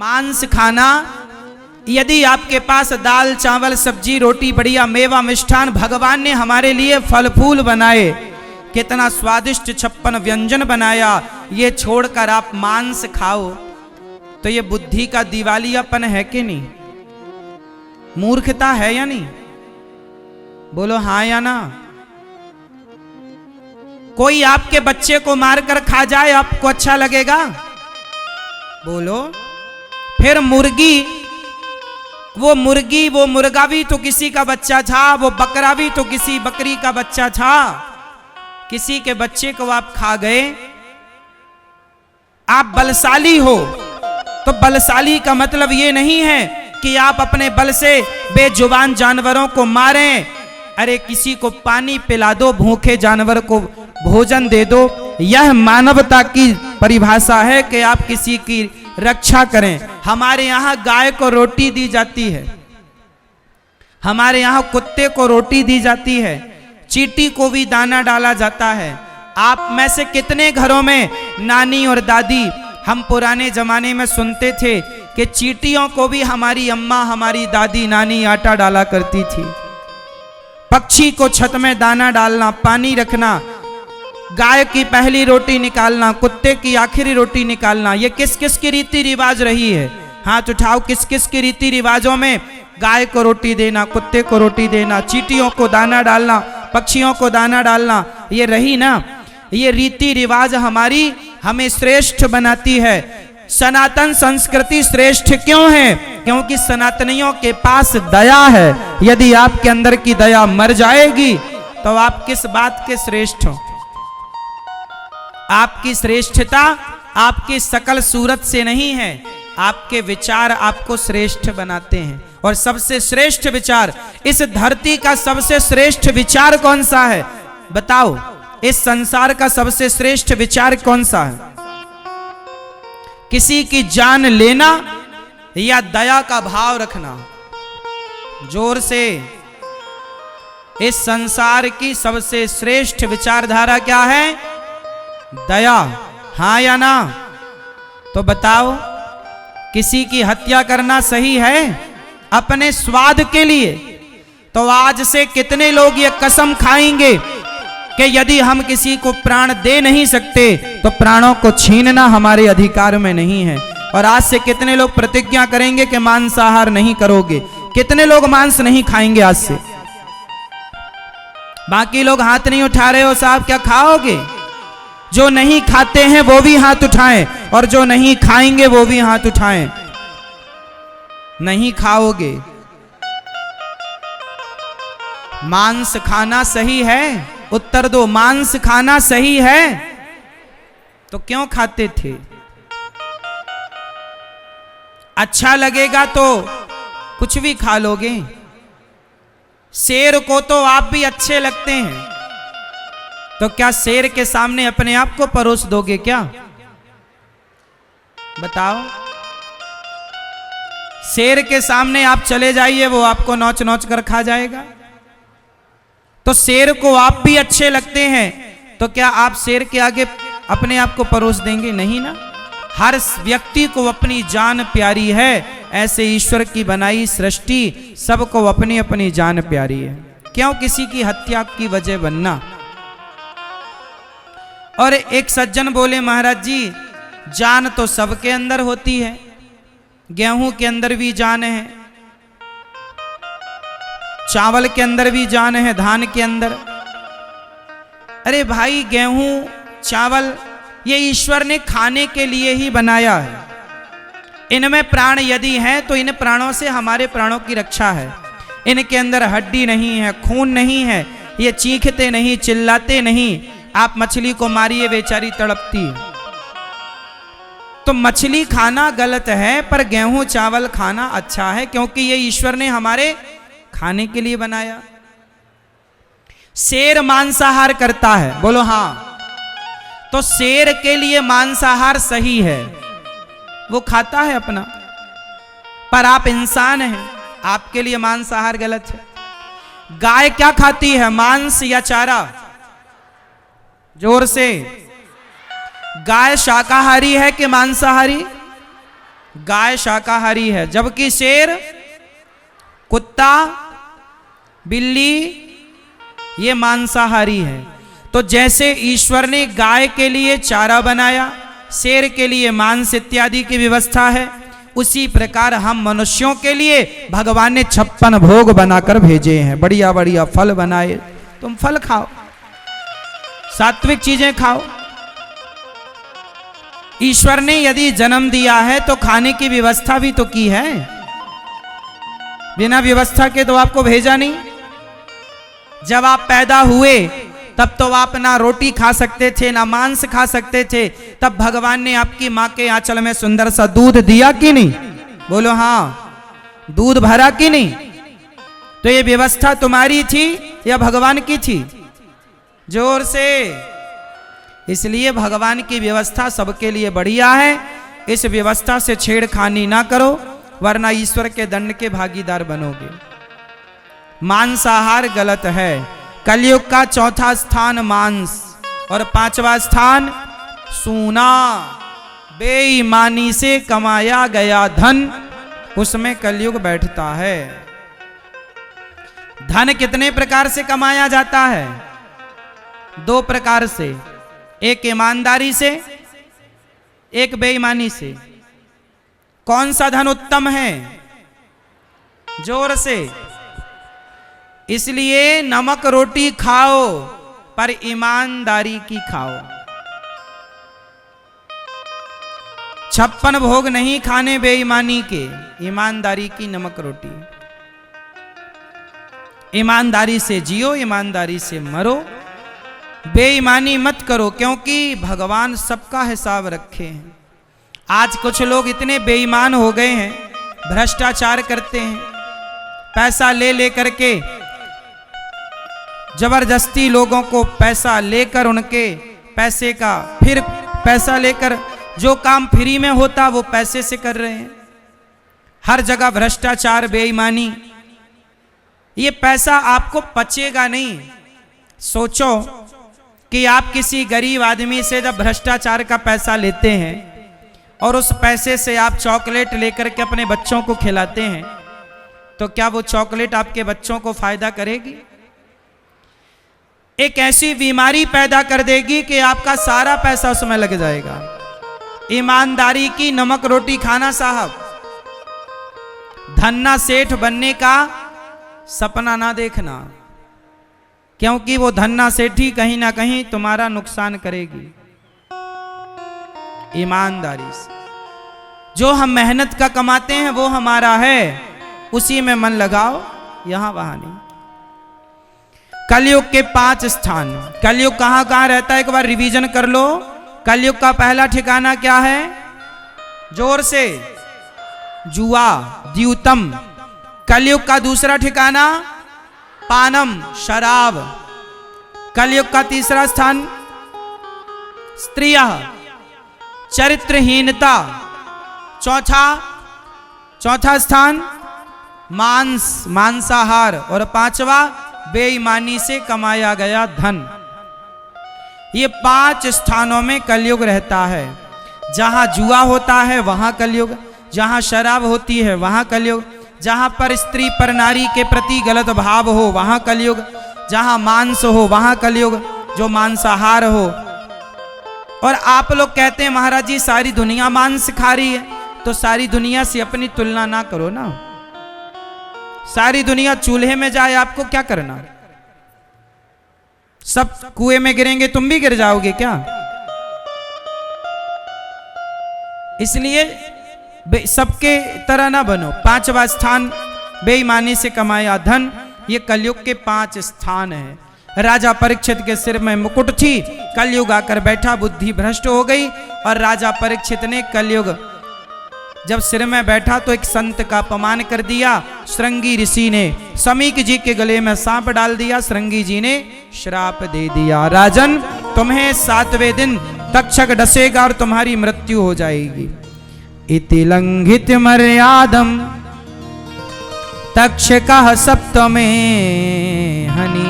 मांस खाना, यदि आपके पास दाल चावल सब्जी रोटी बढ़िया मेवा मिष्ठान भगवान ने हमारे लिए फल फूल बनाए, कितना स्वादिष्ट 56 व्यंजन बनाया, ये छोड़कर आप मांस खाओ तो ये बुद्धि का दिवालियापन है कि नहीं? मूर्खता है या नहीं? बोलो हाँ या ना। कोई आपके बच्चे को मारकर खा जाए आपको अच्छा लगेगा? बोलो। फिर मुर्गी, वो मुर्गा भी तो किसी का बच्चा था, वो बकरा भी तो किसी बकरी का बच्चा था, किसी के बच्चे को आप खा गए। आप बलशाली हो तो बलशाली का मतलब ये नहीं है कि आप अपने बल से बेजुबान जानवरों को मारें। अरे किसी को पानी पिला दो, भूखे जानवर को भोजन दे दो, यह मानवता की परिभाषा है कि आप किसी की रक्षा करें। हमारे यहाँ गाय को रोटी दी जाती है, हमारे यहाँ कुत्ते को रोटी दी जाती है, चींटी को भी दाना डाला जाता है। आप में से कितने घरों में नानी और दादी, हम पुराने जमाने में सुनते थे कि चींटियों को भी हमारी अम्मा हमारी दादी नानी आटा डाला करती थी। पक्षी को छत में दाना डालना, पानी रखना, गाय की पहली रोटी निकालना, कुत्ते की आखिरी रोटी निकालना, ये किस किस की रीति रिवाज रही है? हाथ उठाओ, किस किस की रीति रिवाजों में गाय को रोटी देना, कुत्ते को रोटी देना, चींटियों को दाना डालना, पक्षियों को दाना डालना, ये रही ना? ये रीति रिवाज हमारी हमें श्रेष्ठ बनाती है। सनातन संस्कृति श्रेष्ठ क्यों है? क्योंकि सनातनियों के पास दया है। यदि आपके अंदर की दया मर जाएगी तो आप किस बात के श्रेष्ठ हो? आपकी श्रेष्ठता आपकी सकल सूरत से नहीं है, आपके विचार आपको श्रेष्ठ बनाते हैं। और सबसे श्रेष्ठ विचार, इस धरती का सबसे श्रेष्ठ विचार कौन सा है? बताओ, इस संसार का सबसे श्रेष्ठ विचार कौन सा है? किसी की जान लेना या दया का भाव रखना? जोर से। इस संसार की सबसे श्रेष्ठ विचारधारा क्या है? दया। हाँ या ना? तो बताओ, किसी की हत्या करना सही है अपने स्वाद के लिए? तो आज से कितने लोग ये कसम खाएंगे कि यदि हम किसी को प्राण दे नहीं सकते तो प्राणों को छीनना हमारे अधिकार में नहीं है। और आज से कितने लोग प्रतिज्ञा करेंगे कि मांसाहार नहीं करोगे? कितने लोग मांस नहीं खाएंगे आज से? बाकी लोग हाथ नहीं उठा रहे हो साहब, क्या खाओगे? जो नहीं खाते हैं वो भी हाथ उठाएं, और जो नहीं खाएंगे वो भी हाथ उठाएं। नहीं खाओगे। मांस खाना सही है? उत्तर दो, मांस खाना सही है? तो क्यों खाते थे? अच्छा लगेगा तो कुछ भी खा लोगे। शेर को तो आप भी अच्छे लगते हैं, तो क्या शेर के सामने अपने आप को परोस दोगे क्या? बताओ। शेर के सामने आप चले जाइए, वो आपको नोच नोच कर खा जाएगा। तो शेर को आप भी अच्छे लगते हैं, तो क्या आप शेर के आगे अपने आप को परोस देंगे? नहीं ना। हर व्यक्ति को अपनी जान प्यारी है, ऐसे ईश्वर की बनाई सृष्टि सबको अपनी अपनी जान प्यारी है। क्यों किसी की हत्या की वजह बनना? और एक सज्जन बोले, महाराज जी जान तो सबके अंदर होती है, गेहूं के अंदर भी जान है, चावल के अंदर भी जान है, धान के अंदर। अरे भाई, गेहूं चावल ये ईश्वर ने खाने के लिए ही बनाया है। इनमें प्राण यदि है तो इन प्राणों से हमारे प्राणों की रक्षा है। इनके अंदर हड्डी नहीं है, खून नहीं है, ये चीखते नहीं, चिल्लाते नहीं। आप मछली को मारिए, बेचारी तड़पती है। तो मछली खाना गलत है, पर गेहूं चावल खाना अच्छा है, क्योंकि ये ईश्वर ने हमारे खाने के लिए बनाया। शेर मांसाहार करता है, बोलो हाँ। तो शेर के लिए मांसाहार सही है, वो खाता है अपना, पर आप इंसान हैं, आपके लिए मांसाहार गलत है। गाय क्या खाती है, मांस या चारा? जोर से। गाय शाकाहारी है कि मांसाहारी? गाय शाकाहारी है, जबकि शेर, कुत्ता, बिल्ली ये मांसाहारी है। तो जैसे ईश्वर ने गाय के लिए चारा बनाया, शेर के लिए मांस इत्यादि की व्यवस्था है, उसी प्रकार हम मनुष्यों के लिए भगवान ने 56 भोग बनाकर भेजे हैं। बढ़िया बढ़िया फल बनाए, तुम फल खाओ, सात्विक चीजें खाओ। ईश्वर ने यदि जन्म दिया है तो खाने की व्यवस्था भी तो की है, बिना व्यवस्था के तो आपको भेजा नहीं। जब आप पैदा हुए तब तो आप ना रोटी खा सकते थे ना मांस खा सकते थे, तब भगवान ने आपकी माँ के आंचल में सुंदर सा दूध दिया कि नहीं? बोलो हाँ, दूध भरा कि नहीं? तो ये व्यवस्था तुम्हारी थी या भगवान की थी? जोर से। इसलिए भगवान की व्यवस्था सबके लिए बढ़िया है, इस व्यवस्था से छेड़खानी ना करो, वरना ईश्वर के दंड के भागीदार बनोगे। मांसाहार गलत है। कलयुग का चौथा स्थान मांस और 5वां स्थान सोना। बेईमानी से कमाया गया धन, उसमें कलयुग बैठता है। धन कितने प्रकार से कमाया जाता है? 2 प्रकार से, एक ईमानदारी से, एक बेईमानी से। कौन सा धन उत्तम है? जोर से। इसलिए नमक रोटी खाओ पर ईमानदारी की खाओ। 56 भोग नहीं खाने बेईमानी के, ईमानदारी की नमक रोटी। ईमानदारी से जियो, ईमानदारी से मरो, बेईमानी मत करो, क्योंकि भगवान सबका हिसाब रखे हैं। आज कुछ लोग इतने बेईमान हो गए हैं, भ्रष्टाचार करते हैं, पैसा ले ले करके जबरदस्ती लोगों को पैसा लेकर, उनके पैसे का फिर पैसा लेकर जो काम फ्री में होता वो पैसे से कर रहे हैं। हर जगह भ्रष्टाचार, बेईमानी। ये पैसा आपको पचेगा नहीं। सोचो कि आप किसी गरीब आदमी से जब भ्रष्टाचार का पैसा लेते हैं और उस पैसे से आप चॉकलेट लेकर के अपने बच्चों को खिलाते हैं, तो क्या वो चॉकलेट आपके बच्चों को फायदा करेगी? एक ऐसी बीमारी पैदा कर देगी कि आपका सारा पैसा उसमें लग जाएगा। ईमानदारी की नमक रोटी खाना साहब। धन्ना सेठ बनने का सपना ना देखना, क्योंकि वो धन्ना सेठी कहीं ना कहीं तुम्हारा नुकसान करेगी। ईमानदारी से जो हम मेहनत का कमाते हैं वो हमारा है, उसी में मन लगाओ, यहां वहां नहीं। कलयुग के 5 स्थान। कलयुग कहां कहां रहता है एक बार रिवीजन कर लो। कलयुग का पहला ठिकाना क्या है? जोर से। जुआ, द्यूतम। कलयुग का दूसरा ठिकाना पानम, शराब। कलयुग का तीसरा स्थान स्त्रियां, चरित्रहीनता। चौथा स्थान मांस, मांसाहार। और 5वां बेईमानी से कमाया गया धन। ये 5 स्थानों में कलयुग रहता है। जहां जुआ होता है वहां कलयुग, जहां शराब होती है वहां कलयुग, जहां पर स्त्री पर नारी के प्रति गलत भाव हो वहां कलयुग, जहां मांस हो वहां कलयुग, जो मांसाहार हो। और आप लोग कहते हैं महाराज जी सारी दुनिया मांस खा रही है, तो सारी दुनिया से अपनी तुलना ना करो ना। सारी दुनिया चूल्हे में जाए, आपको क्या करना? सब कुएं में गिरेंगे, तुम भी गिर जाओगे क्या? इसलिए सबके तरह ना बनो। 5वां स्थान बेईमानी से कमाया धन। ये कलयुग के 5 स्थान है। राजा परीक्षित के सिर में मुकुट थी, कलयुग आकर बैठा, बुद्धि भ्रष्ट हो गई। और राजा परीक्षित ने कलयुग जब सिर में बैठा तो एक संत का अपमान कर दिया। श्रृंगी ऋषि ने समीक जी के गले में सांप डाल दिया। श्रृंगी जी ने श्राप दे दिया, राजन तुम्हें 7वें दिन तक्षक डसेगा और तुम्हारी मृत्यु हो जाएगी। इति लंघित मर्यादम तक्षकः सप्तमे हनि।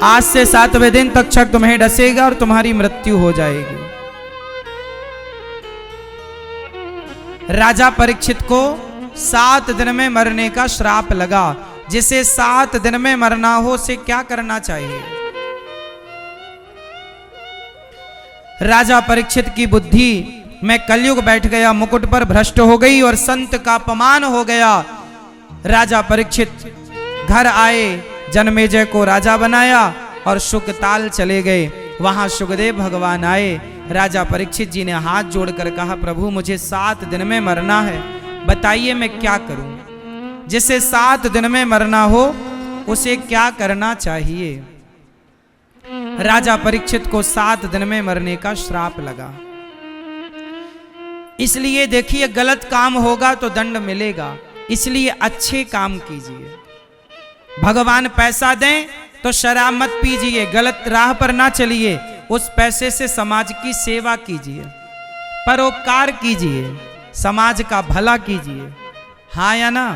आज से 7वें दिन तक्षक तुम्हें डसेगा और तुम्हारी मृत्यु हो जाएगी। राजा परीक्षित को 7 दिन में मरने का श्राप लगा। जिसे 7 दिन में मरना हो उसे क्या करना चाहिए? राजा परीक्षित की बुद्धि में कलयुग बैठ गया, मुकुट पर भ्रष्ट हो गई और संत का अपमान हो गया। राजा परीक्षित घर आए, जनमेजय को राजा बनाया और शुकताल चले गए। वहां सुखदेव भगवान आए। राजा परीक्षित जी ने हाथ जोड़कर कहा, प्रभु मुझे 7 दिन में मरना है, बताइए मैं क्या करूं? जिसे 7 दिन में मरना हो उसे क्या करना चाहिए? राजा परीक्षित को 7 दिन में मरने का श्राप लगा। इसलिए देखिए, गलत काम होगा तो दंड मिलेगा, इसलिए अच्छे काम कीजिए। भगवान पैसा दें तो शराब मत पीजिए, गलत राह पर ना चलिए, उस पैसे से समाज की सेवा कीजिए, परोपकार कीजिए, समाज का भला कीजिए। हाँ या ना?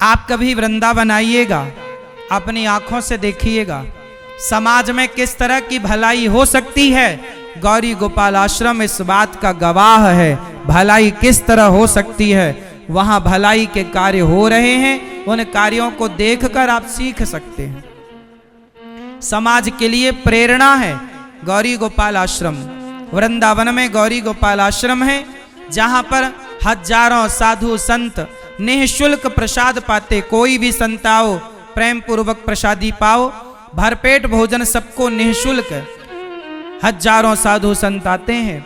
आप कभी वृंदावन आइएगा, अपनी आंखों से देखिएगा समाज में किस तरह की भलाई हो सकती है। गौरी गोपाल आश्रम इस बात का गवाह है, भलाई किस तरह हो सकती है। वहां भलाई के कार्य हो रहे हैं, उन कार्यों को देखकर आप सीख सकते हैं। समाज के लिए प्रेरणा है गौरी गोपाल आश्रम। वृंदावन में गौरी गोपाल आश्रम है, जहां पर हजारों साधु संत निःशुल्क प्रसाद पाते। कोई भी संत आओ, प्रेम पूर्वक प्रसादी पाओ, भरपेट भोजन सबको निःशुल्क। हजारों साधु संत आते हैं।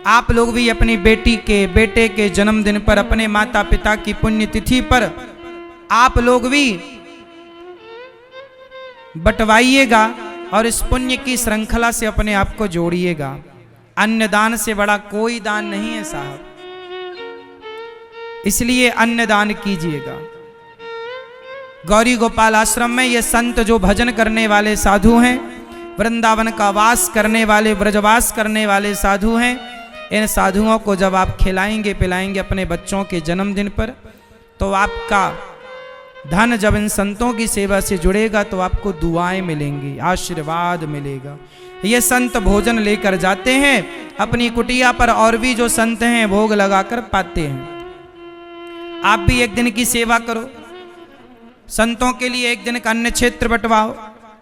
आप लोग भी अपनी बेटी के बेटे के जन्मदिन पर, अपने माता पिता की पुण्यतिथि पर आप लोग भी बंटवाइएगा और इस पुण्य की श्रृंखला से अपने आप को जोड़िएगा। अन्य दान से बड़ा कोई दान नहीं है साहब, इसलिए अन्य दान कीजिएगा। गौरी गोपाल आश्रम में ये संत जो भजन करने वाले साधु हैं, वृंदावन का वास करने वाले, ब्रजवास करने वाले साधु हैं, इन साधुओं को जब आप खिलाएंगे पिलाएंगे अपने बच्चों के जन्मदिन पर, तो आपका धन जब इन संतों की सेवा से जुड़ेगा तो आपको दुआएं मिलेंगी, आशीर्वाद मिलेगा। ये संत भोजन लेकर जाते हैं अपनी कुटिया पर, और भी जो संत हैं भोग लगाकर पाते हैं। आप भी एक दिन की सेवा करो, संतों के लिए एक दिन का अन्य क्षेत्र बंटवाओ,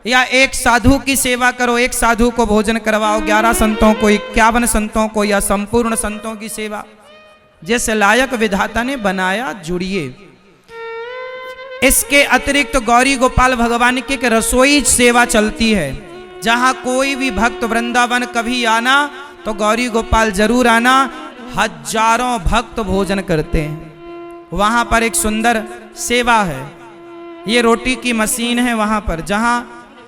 या एक साधु की सेवा करो, एक साधु को भोजन करवाओ, 11 संतों को, 51 संतों को, या संपूर्ण संतों की सेवा। जैसे लायक विधाता ने बनाया, जुड़िए। इसके अतिरिक्त गौरी गोपाल भगवान की एक रसोई सेवा चलती है, जहां कोई भी भक्त वृंदावन कभी आना तो गौरी गोपाल जरूर आना। हजारों भक्त भोजन करते हैं। वहां पर एक सुंदर सेवा है, ये रोटी की मशीन है वहां पर, जहां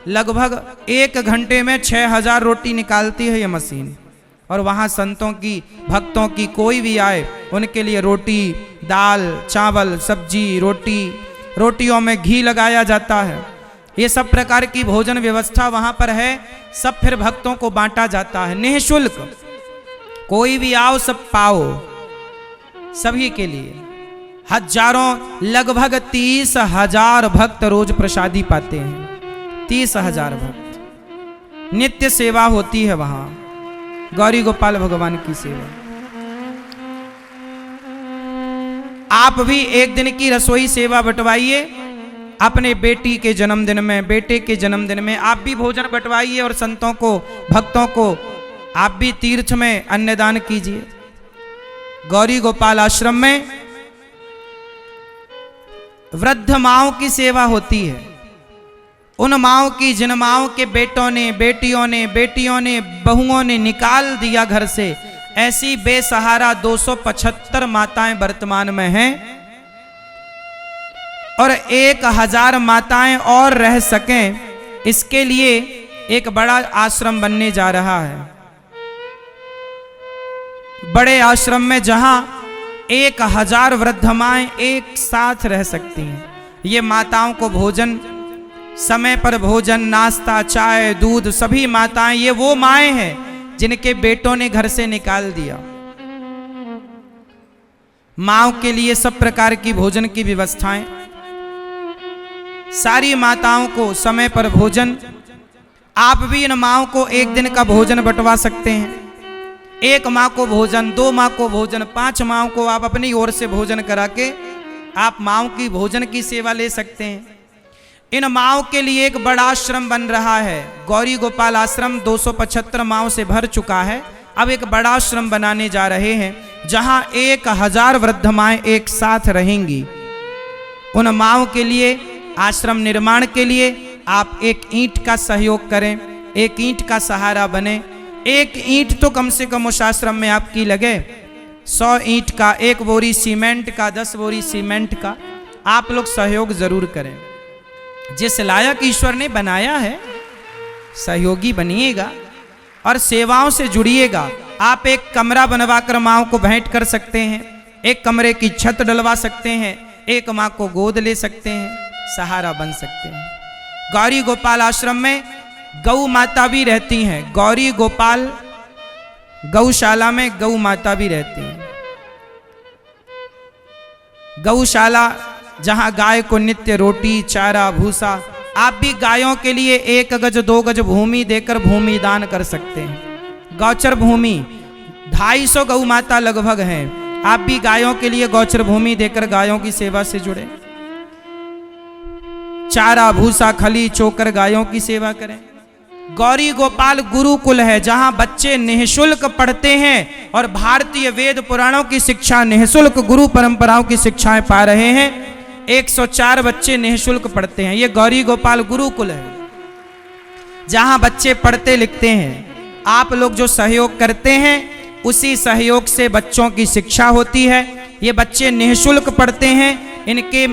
लगभग 1 घंटे में 6000 रोटी निकालती है ये मशीन। और वहां संतों की, भक्तों की, कोई भी आए उनके लिए रोटी, दाल, चावल, सब्जी, रोटी, रोटियों में घी लगाया जाता है। ये सब प्रकार की भोजन व्यवस्था वहां पर है। सब फिर भक्तों को बांटा जाता है निःशुल्क। कोई भी आओ सब पाओ, सभी के लिए। हजारों, लगभग 30,000 भक्त रोज प्रसादी पाते हैं। 30,000 भक्त। नित्य सेवा होती है वहां, गौरी गोपाल भगवान की सेवा। आप भी एक दिन की रसोई सेवा बंटवाइए अपने बेटी के जन्मदिन में, बेटे के जन्मदिन में आप भी भोजन बंटवाइए, और संतों को, भक्तों को आप भी तीर्थ में अन्नदान कीजिए। गौरी गोपाल आश्रम में वृद्ध माओं की सेवा होती है। उन माओं की जिन माओं के बेटों ने, बेटियों ने, बहुओं ने निकाल दिया घर से, ऐसी बेसहारा 275 माताएं वर्तमान में हैं, और 1000 माताएं और रह सकें, इसके लिए एक बड़ा आश्रम बनने जा रहा है। बड़े आश्रम में जहां 1000 वृद्ध माएं एक साथ रह सकती हैं। ये माताओं को भोजन, समय पर भोजन, नाश्ता, चाय, दूध, सभी माताएं, ये वो माएं हैं जिनके बेटों ने घर से निकाल दिया। माओं के लिए सब प्रकार की भोजन की व्यवस्थाएं, सारी माताओं को समय पर भोजन। आप भी इन माओं को एक दिन का भोजन बंटवा सकते हैं। एक माँ को भोजन, 2 माँ को भोजन, 5 माँ को आप अपनी ओर से भोजन करा के आप माँओं की भोजन की सेवा ले सकते हैं। इन माँओं के लिए एक बड़ा आश्रम बन रहा है। गौरी गोपाल आश्रम 275 माँओं से भर चुका है। अब एक बड़ा आश्रम बनाने जा रहे हैं जहां 1000 वृद्ध माएँ एक साथ रहेंगी। उन माँओं के लिए आश्रम निर्माण के लिए आप एक ईंट का सहयोग करें, एक ईंट का सहारा बने। एक ईंट तो कम से कम उस आश्रम में आपकी लगे। 100 ईंट का, 1 बोरी सीमेंट का, 10 बोरी सीमेंट का आप लोग सहयोग जरूर करें। जिस लायक ईश्वर ने बनाया है सहयोगी बनिएगा और सेवाओं से जुड़िएगा। आप एक कमरा बनवा कर माँओं को भेंट कर सकते हैं, एक कमरे की छत डलवा सकते हैं, एक माँ को गोद ले सकते हैं, सहारा बन सकते हैं। गौरी गोपाल आश्रम में गौ माता भी रहती हैं। गौरी गोपाल गौशाला में गौ माता भी रहती हैं। गौशाला जहां गाय को नित्य रोटी, चारा, भूसा, आप भी गायों के लिए 1 गज 2 गज भूमि देकर भूमि दान कर सकते हैं। गौचर भूमि 250 गौ माता लगभग हैं। आप भी गायों के लिए गौचर भूमि देकर गायों की सेवा से जुड़े। चारा, भूसा, खली चोकर गायों की सेवा करें। गौरी गोपाल गुरुकुल है जहां बच्चे निःशुल्क पढ़ते हैं और भारतीय वेद पुराणों की शिक्षा निःशुल्क गुरु परंपराओं की शिक्षाएं पा रहे हैं। 104 बच्चे निःशुल्क पढ़ते हैं। ये गौरी गोपाल गुरुकुल है जहां बच्चे पढ़ते लिखते हैं। आप लोग जो सहयोग करते हैं उसी सहयोग से बच्चों की शिक्षा होती है। ये बच्चे निःशुल्क पढ़ते हैं। इनके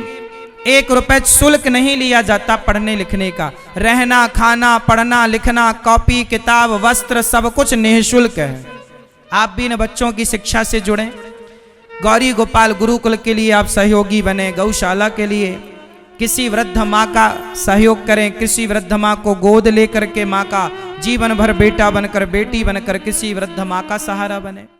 1 रुपए शुल्क नहीं लिया जाता पढ़ने लिखने का। रहना, खाना, पढ़ना, लिखना, कॉपी, किताब, वस्त्र सब कुछ निःशुल्क है। आप भी इन बच्चों की शिक्षा से जुड़ें। गौरी गोपाल गुरुकुल के लिए आप सहयोगी बने। गौशाला के लिए किसी वृद्ध माँ का सहयोग करें। किसी वृद्ध माँ को गोद लेकर के माँ का जीवन भर बेटा बनकर, बेटी बनकर किसी वृद्ध माँ का सहारा बने।